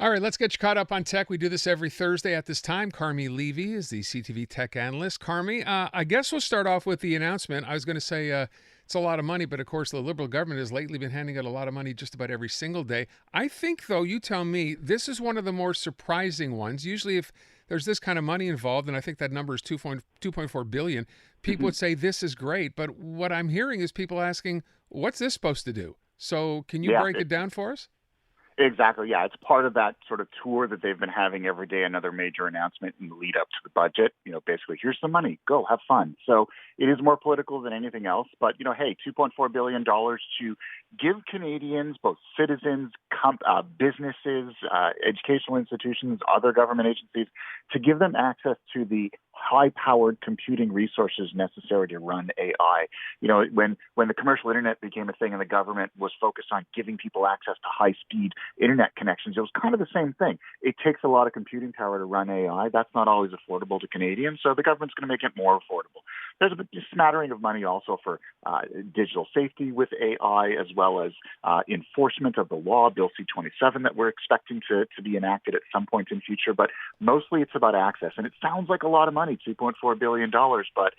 All right, let's get you caught up on tech. We do this every Thursday at this time. Carmi Levy is the CTV tech analyst. Carmi, I guess we'll start off with the announcement. I was going to say it's a lot of money, but of course the Liberal government has lately been handing out a lot of money just about every single day. I think, though, you tell me, this is one of the more surprising ones. Usually if there's this kind of money involved, and I think that number is 2.4 billion, people would say this is great. But what I'm hearing is people asking, what's this supposed to do? So can you Yeah, break it down for us? exactly. Yeah, it's part of that sort of tour that they've been having every day, another major announcement in the lead up to the budget. Basically, here's some money, go have fun. So it is more political than anything else. But, hey, $2.4 billion to give Canadians, both citizens, businesses, educational institutions, other government agencies, to give them access to the high-powered computing resources necessary to run AI. When the commercial internet became a thing and the government was focused on giving people access to high-speed internet connections, it was kind of the same thing. It takes a lot of computing power to run AI. That's not always affordable to Canadians, so the government's going to make it more affordable. There's a smattering of money also for digital safety with AI, as well as enforcement of the law, Bill C-27, that we're expecting to be enacted at some point in future. But mostly it's about access. And it sounds like a lot of money, $2.4 billion, but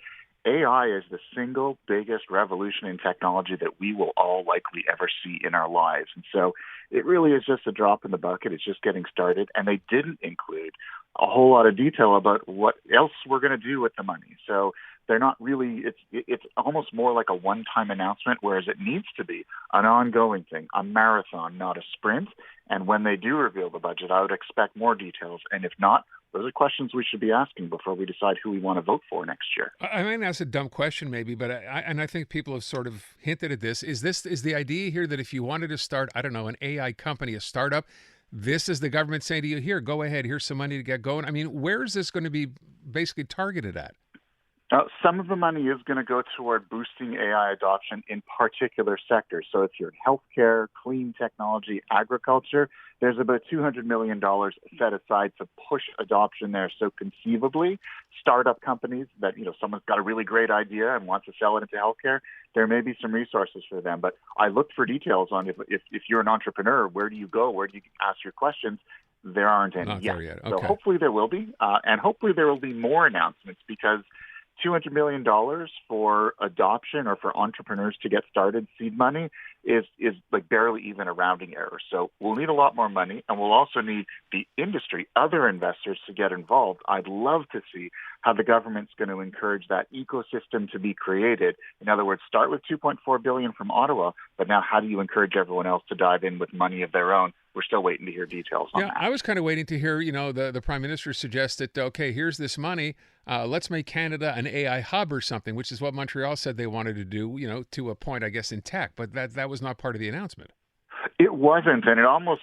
AI is the single biggest revolution in technology that we will all likely ever see in our lives. And so it really is just a drop in the bucket. It's just getting started. And they didn't include a whole lot of detail about what else we're going to do with the money. So they're not really, it's almost more like a one-time announcement, whereas it needs to be an ongoing thing, a marathon, not a sprint. And when they do reveal the budget, I would expect more details. And if not, those are questions we should be asking before we decide who we want to vote for next year. I mean, that's a dumb question, maybe, but I think people have sort of hinted at this. Is the idea here that if you wanted to start, I don't know, an AI company, a startup, this is the government saying to you, here, go ahead, here's some money to get going? I mean, where is this going to be basically targeted at? Some of the money is going to go toward boosting AI adoption in particular sectors. So if you're in healthcare, clean technology, agriculture, there's about $200 million set aside to push adoption there. So conceivably, startup companies that, someone's got a really great idea and wants to sell it into healthcare, there may be some resources for them. But I looked for details on if you're an entrepreneur, where do you go? Where do you ask your questions? There aren't any Not yet. there yet. So Okay. hopefully there will be. And hopefully there will be more announcements, because $200 million for adoption or for entrepreneurs to get started, seed money, is like barely even a rounding error. So we'll need a lot more money, and we'll also need the industry, other investors, to get involved. I'd love to see how the government's going to encourage that ecosystem to be created. In other words, start with $2.4 billion from Ottawa, but now how do you encourage everyone else to dive in with money of their own? We're still waiting to hear details on Yeah, that. I was kind of waiting to hear, the Prime Minister suggested, okay, here's this money. Let's make Canada an AI hub or something, which is what Montreal said they wanted to do, to a point, I guess, in tech. But that was not part of the announcement. It wasn't, and it almost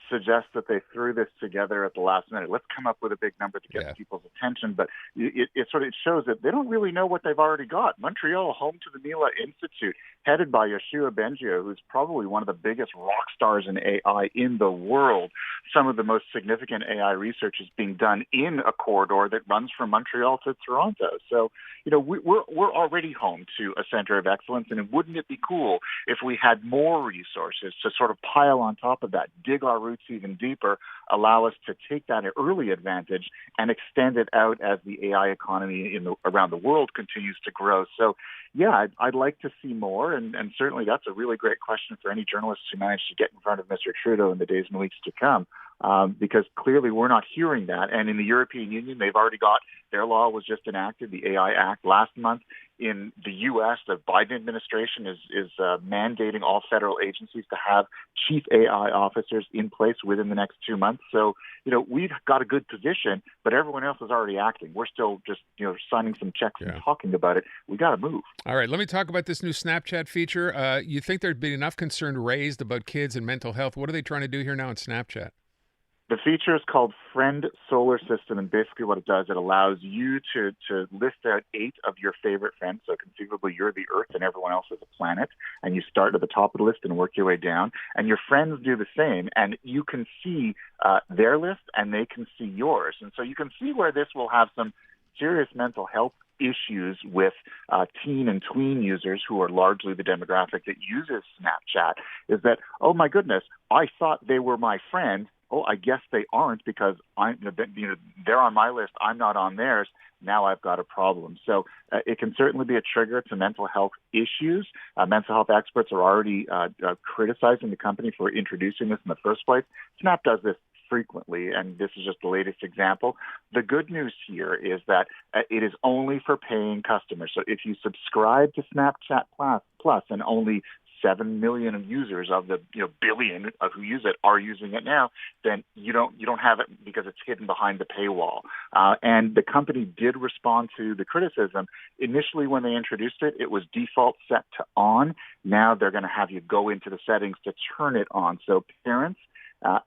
suggests that they threw this together at the last minute. Let's come up with a big number to get people's attention, but it sort of shows that they don't really know what they've already got. Montreal, home to the Mila Institute, headed by Yoshua Bengio, who's probably one of the biggest rock stars in AI in the world. Some of the most significant AI research is being done in a corridor that runs from Montreal to Toronto. So, we're already home to a center of excellence, and wouldn't it be cool if we had more resources to sort of pile on top of that, dig our roots even deeper, allow us to take that early advantage and extend it out as the AI economy around the world continues to grow. So, yeah, I'd like to see more, and certainly that's a really great question for any journalists who manage to get in front of Mr. Trudeau in the days and weeks to come, because clearly we're not hearing that. And in the European Union, they've already got, their law was just enacted, the AI Act, last month. In the U.S., the Biden administration is mandating all federal agencies to have chief AI officers in place within the next 2 months. So, we've got a good position, but everyone else is already acting. We're still just, signing some checks and talking about it. We got to move. All right, let me talk about this new Snapchat feature. You think there'd be enough concern raised about kids and mental health? What are they trying to do here now in Snapchat? The feature is called Friend Solar System, and basically what it does, it allows you to list out 8 of your favorite friends. So conceivably you're the Earth and everyone else is a planet, and you start at the top of the list and work your way down, and your friends do the same, and you can see their list and they can see yours. And so you can see where this will have some serious mental health issues with teen and tween users, who are largely the demographic that uses Snapchat, is that, oh my goodness, I thought they were my friend, oh, I guess they aren't because they're on my list. I'm not on theirs. Now I've got a problem. So it can certainly be a trigger to mental health issues. Mental health experts are already criticizing the company for introducing this in the first place. Snap does this frequently, and this is just the latest example. The good news here is that it is only for paying customers. So if you subscribe to Snapchat Plus, and only 7 million users of the billion of who use it are using it now, then you don't have it because it's hidden behind the paywall. And the company did respond to the criticism. Initially, when they introduced it, it was default set to on. Now they're going to have you go into the settings to turn it on. So parents,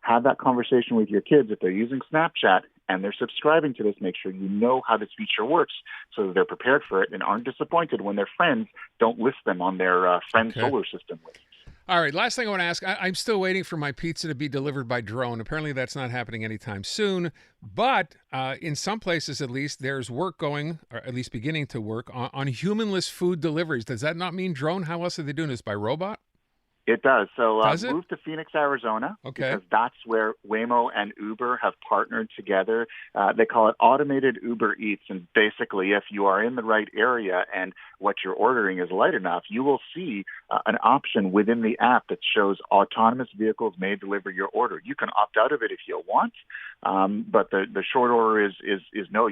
have that conversation with your kids. If they're using Snapchat and they're subscribing to this, make sure you know how this feature works so that they're prepared for it and aren't disappointed when their friends don't list them on their friend solar system list. All right, last thing I want to ask. I'm still waiting for my pizza to be delivered by drone. Apparently that's not happening anytime soon. But in some places, at least, there's work going, or at least beginning to work, on humanless food deliveries. Does that not mean drone? How else are they doing this? By robot? It does. So Does it? move to Phoenix, Arizona, Okay. because that's where Waymo and Uber have partnered together. They call it automated Uber Eats. And basically, if you are in the right area and what you're ordering is light enough, you will see an option within the app that shows autonomous vehicles may deliver your order. You can opt out of it if you want, but the short order is no.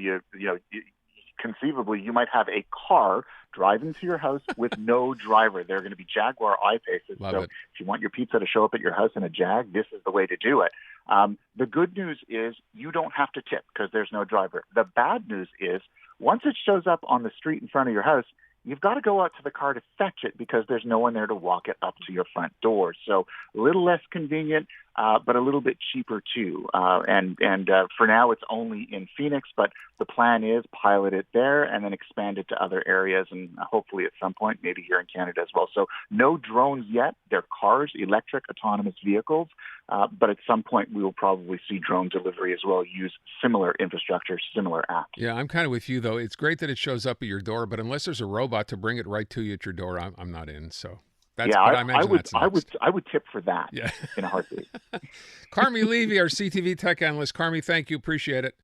Conceivably, you might have a car driving to your house with no driver. They're going to be Jaguar I-Paces. Love So it. if you want your pizza to show up at your house in a Jag, this is the way to do it. The good news is you don't have to tip because there's no driver. The bad news is once it shows up on the street in front of your house, you've got to go out to the car to fetch it because there's no one there to walk it up to your front door. So a little less convenient, but a little bit cheaper too. And for now, it's only in Phoenix, but the plan is pilot it there and then expand it to other areas and hopefully at some point, maybe here in Canada as well. So no drones yet. They're cars, electric, autonomous vehicles. But at some point, we will probably see drone delivery as well, use similar infrastructure, similar apps. Yeah, I'm kind of with you, though. It's great that it shows up at your door, but unless there's a robot to bring it right to you at your door, I'm not in. So that's, Yeah, but I imagine that's next. I would tip for that Yeah. in a heartbeat. Carmi Levy, our CTV tech analyst. Carmi, thank you. Appreciate it.